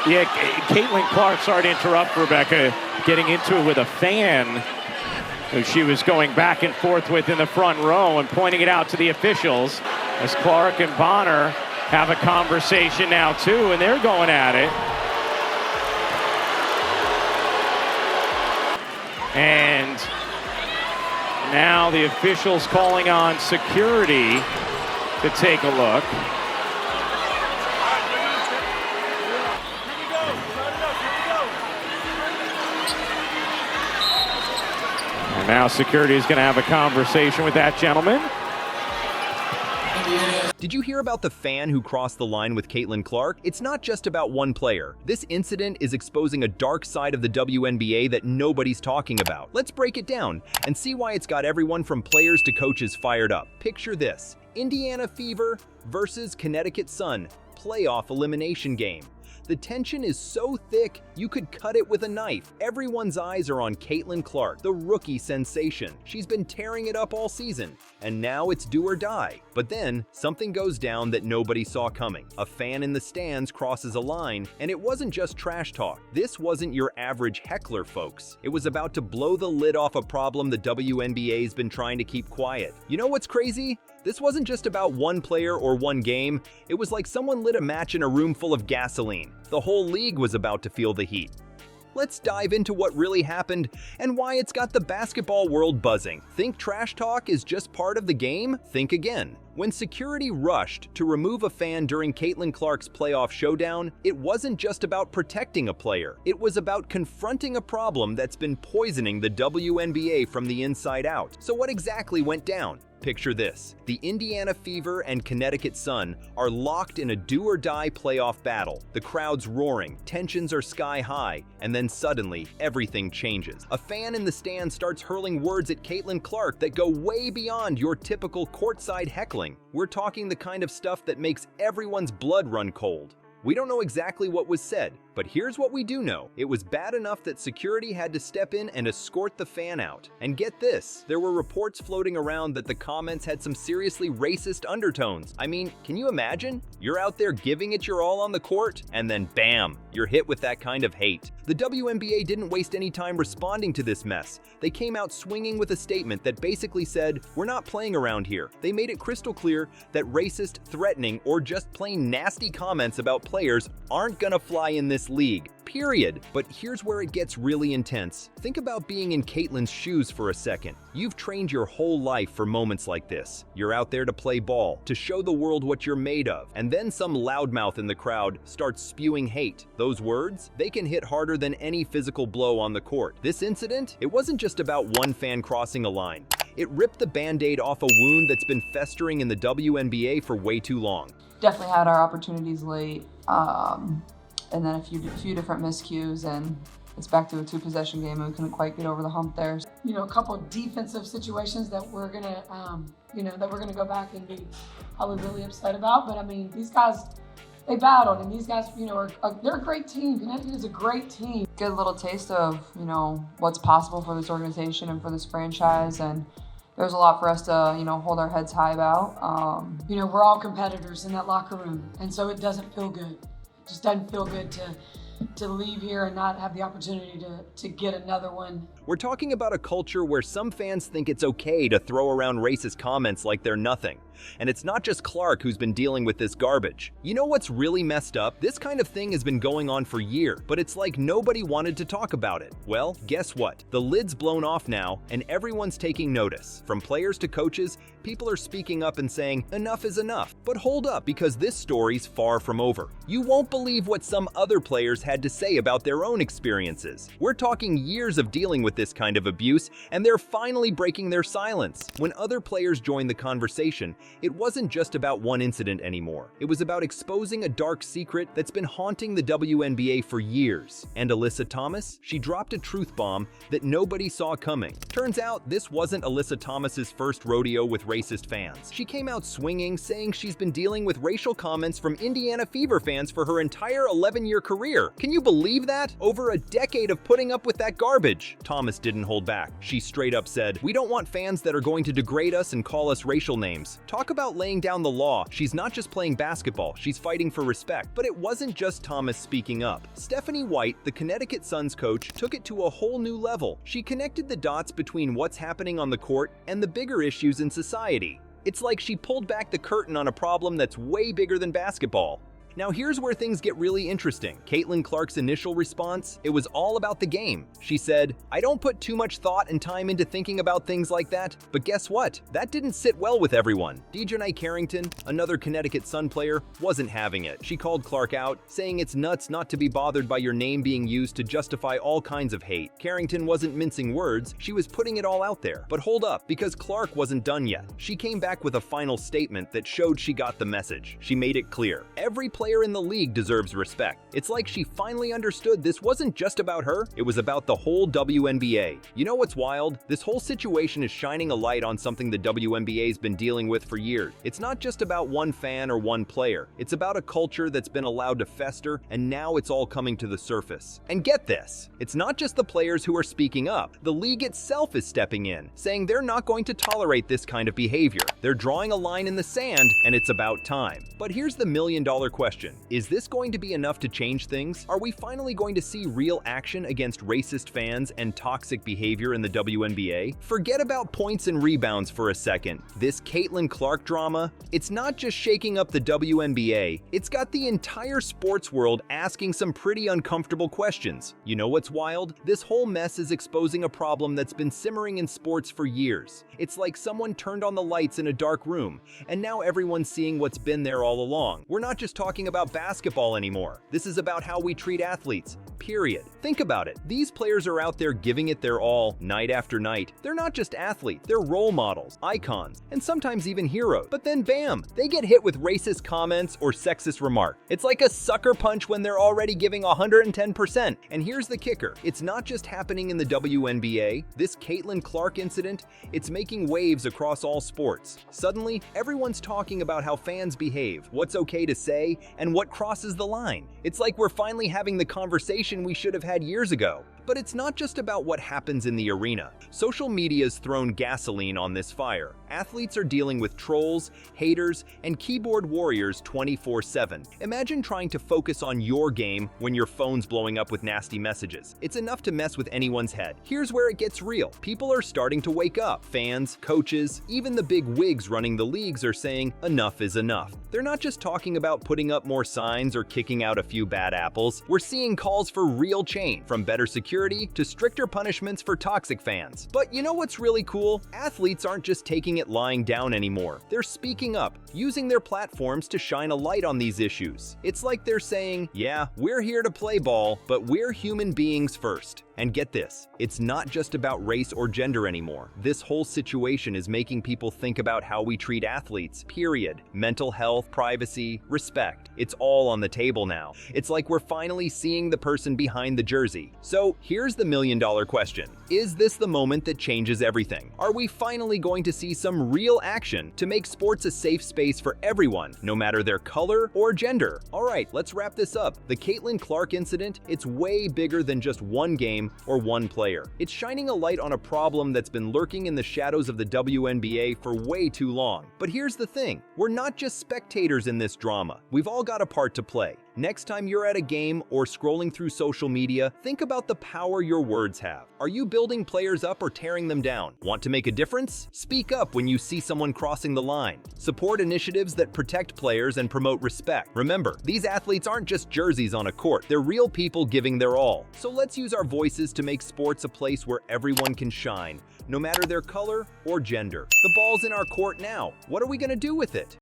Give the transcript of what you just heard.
Yeah, Caitlin Clark, sorry to interrupt, Rebecca, getting into it with a fan who she was going back and forth with in the front row and pointing it out to the officials as Clark and Bonner have a conversation now too, and they're going at it. And now the officials calling on security to take a look. And now security is going to have a conversation with that gentleman. Did you hear about the fan who crossed the line with Caitlin Clark? It's not just about one player. This incident is exposing a dark side of the WNBA that nobody's talking about. Let's break it down and see why it's got everyone from players to coaches fired up. Picture this: Indiana Fever versus Connecticut Sun, playoff elimination game. The tension is so thick, you could cut it with a knife. Everyone's eyes are on Caitlin Clark, the rookie sensation. She's been tearing it up all season, and now it's do or die. But then, something goes down that nobody saw coming. A fan in the stands crosses a line, and it wasn't just trash talk. This wasn't your average heckler, folks. It was about to blow the lid off a problem the WNBA's been trying to keep quiet. You know what's crazy? This wasn't just about one player or one game. It was like someone lit a match in a room full of gasoline. The whole league was about to feel the heat. Let's dive into what really happened and why it's got the basketball world buzzing. Think trash talk is just part of the game? Think again. When security rushed to remove a fan during Caitlin Clark's playoff showdown, it wasn't just about protecting a player. It was about confronting a problem that's been poisoning the WNBA from the inside out. So what exactly went down? Picture this: the Indiana Fever and Connecticut Sun are locked in a do-or-die playoff battle. The crowd's roaring, tensions are sky high, and then suddenly, everything changes. A fan in the stand starts hurling words at Caitlin Clark that go way beyond your typical courtside heckling. We're talking the kind of stuff that makes everyone's blood run cold. We don't know exactly what was said, but here's what we do know. It was bad enough that security had to step in and escort the fan out. And get this, there were reports floating around that the comments had some seriously racist undertones. I mean, can you imagine? You're out there giving it your all on the court, and then bam, you're hit with that kind of hate. The WNBA didn't waste any time responding to this mess. They came out swinging with a statement that basically said, "We're not playing around here." They made it crystal clear that racist, threatening, or just plain nasty comments about players aren't gonna fly in this league. Period. But here's where it gets really intense. Think about being in Caitlin's shoes for a second. You've trained your whole life for moments like this. You're out there to play ball, to show the world what you're made of, and then some loudmouth in the crowd starts spewing hate. Those words, they can hit harder than any physical blow on the court. This incident, it wasn't just about one fan crossing a line. It ripped the band-aid off a wound that's been festering in the WNBA for way too long. Definitely had our opportunities late, and then a few different miscues, and it's back to a two-possession game, and we couldn't quite get over the hump there. You know, a couple of defensive situations that we're gonna, that we're gonna go back and be probably really upset about. But I mean, these guys, they battled, and these guys, they're a great team. Connecticut is a great team. Good little taste of, what's possible for this organization and for this franchise, and there's a lot for us to, hold our heads high about. We're all competitors in that locker room, and so it doesn't feel good. It just doesn't feel good to leave here and not have the opportunity to get another one. We're talking about a culture where some fans think it's okay to throw around racist comments like they're nothing. And it's not just Clark who's been dealing with this garbage. You know what's really messed up? This kind of thing has been going on for years, but it's like nobody wanted to talk about it. Well, guess what? The lid's blown off now, and everyone's taking notice. From players to coaches, people are speaking up and saying, enough is enough. But hold up, because this story's far from over. You won't believe what some other players had to say about their own experiences. We're talking years of dealing with this kind of abuse, and they're finally breaking their silence. When other players joined the conversation, it wasn't just about one incident anymore. It was about exposing a dark secret that's been haunting the WNBA for years. And Alyssa Thomas, she dropped a truth bomb that nobody saw coming. Turns out, this wasn't Alyssa Thomas's first rodeo with racist fans. She came out swinging, saying she's been dealing with racial comments from Indiana Fever fans for her entire 11-year career. Can you believe that? Over a decade of putting up with that garbage. Thomas didn't hold back. She straight up said, "We don't want fans that are going to degrade us and call us racial names. Talk about laying down the law. She's not just playing basketball, she's fighting for respect. But it wasn't just Thomas speaking up. Stephanie White, the Connecticut Suns coach, took it to a whole new level. She connected the dots between what's happening on the court and the bigger issues in society. It's like she pulled back the curtain on a problem that's way bigger than basketball. Now here's where things get really interesting. Caitlin Clark's initial response, it was all about the game. She said, "I don't put too much thought and time into thinking about things like that." But guess what? That didn't sit well with everyone. Dejanay Carrington, another Connecticut Sun player, wasn't having it. She called Clark out, saying it's nuts not to be bothered by your name being used to justify all kinds of hate. Carrington wasn't mincing words, she was putting it all out there. But hold up, because Clark wasn't done yet. She came back with a final statement that showed she got the message. She made it clear. Every player in the league deserves respect. It's like she finally understood this wasn't just about her, it was about the whole WNBA. You know what's wild? This whole situation is shining a light on something the WNBA's been dealing with for years. It's not just about one fan or one player. It's about a culture that's been allowed to fester, and now it's all coming to the surface. And get this, it's not just the players who are speaking up. The league itself is stepping in, saying they're not going to tolerate this kind of behavior. They're drawing a line in the sand, and it's about time. But here's the million-dollar question. Is this going to be enough to change things? Are we finally going to see real action against racist fans and toxic behavior in the WNBA? Forget about points and rebounds for a second. This Caitlin Clark drama, it's not just shaking up the WNBA, it's got the entire sports world asking some pretty uncomfortable questions. You know what's wild? This whole mess is exposing a problem that's been simmering in sports for years. It's like someone turned on the lights in a dark room, and now everyone's seeing what's been there all along. We're not just talking about basketball anymore. This is about how we treat athletes, period. Think about it. These players are out there giving it their all, night after night. They're not just athletes, they're role models, icons, and sometimes even heroes. But then bam, they get hit with racist comments or sexist remarks. It's like a sucker punch when they're already giving 110%. And here's the kicker. It's not just happening in the WNBA. This Caitlin Clark incident, it's making waves across all sports. Suddenly, everyone's talking about how fans behave, what's okay to say, and what crosses the line. It's like we're finally having the conversation we should have had years ago. But it's not just about what happens in the arena. Social media's thrown gasoline on this fire. Athletes are dealing with trolls, haters, and keyboard warriors 24/7. Imagine trying to focus on your game when your phone's blowing up with nasty messages. It's enough to mess with anyone's head. Here's where it gets real. People are starting to wake up. Fans, coaches, even the big wigs running the leagues are saying enough is enough. They're not just talking about putting up more signs or kicking out a few bad apples. We're seeing calls for real change, from better security to stricter punishments for toxic fans. But you know what's really cool? Athletes aren't just taking it lying down anymore. They're speaking up, using their platforms to shine a light on these issues. It's like they're saying, yeah, we're here to play ball, but we're human beings first. And get this, it's not just about race or gender anymore. This whole situation is making people think about how we treat athletes, period. Mental health, privacy, respect. It's all on the table now. It's like we're finally seeing the person behind the jersey. So here's the million-dollar question. Is this the moment that changes everything? Are we finally going to see some real action to make sports a safe space for everyone, no matter their color or gender? All right, let's wrap this up. The Caitlin Clark incident, it's way bigger than just one game or one player. It's shining a light on a problem that's been lurking in the shadows of the WNBA for way too long. But here's the thing, we're not just spectators in this drama. We've all got a part to play. Next time you're at a game or scrolling through social media, think about the power your words have. Are you building players up or tearing them down? Want to make a difference? Speak up when you see someone crossing the line. Support initiatives that protect players and promote respect. Remember, these athletes aren't just jerseys on a court. They're real people giving their all. So let's use our voices to make sports a place where everyone can shine, no matter their color or gender. The ball's in our court now. What are we going to do with it?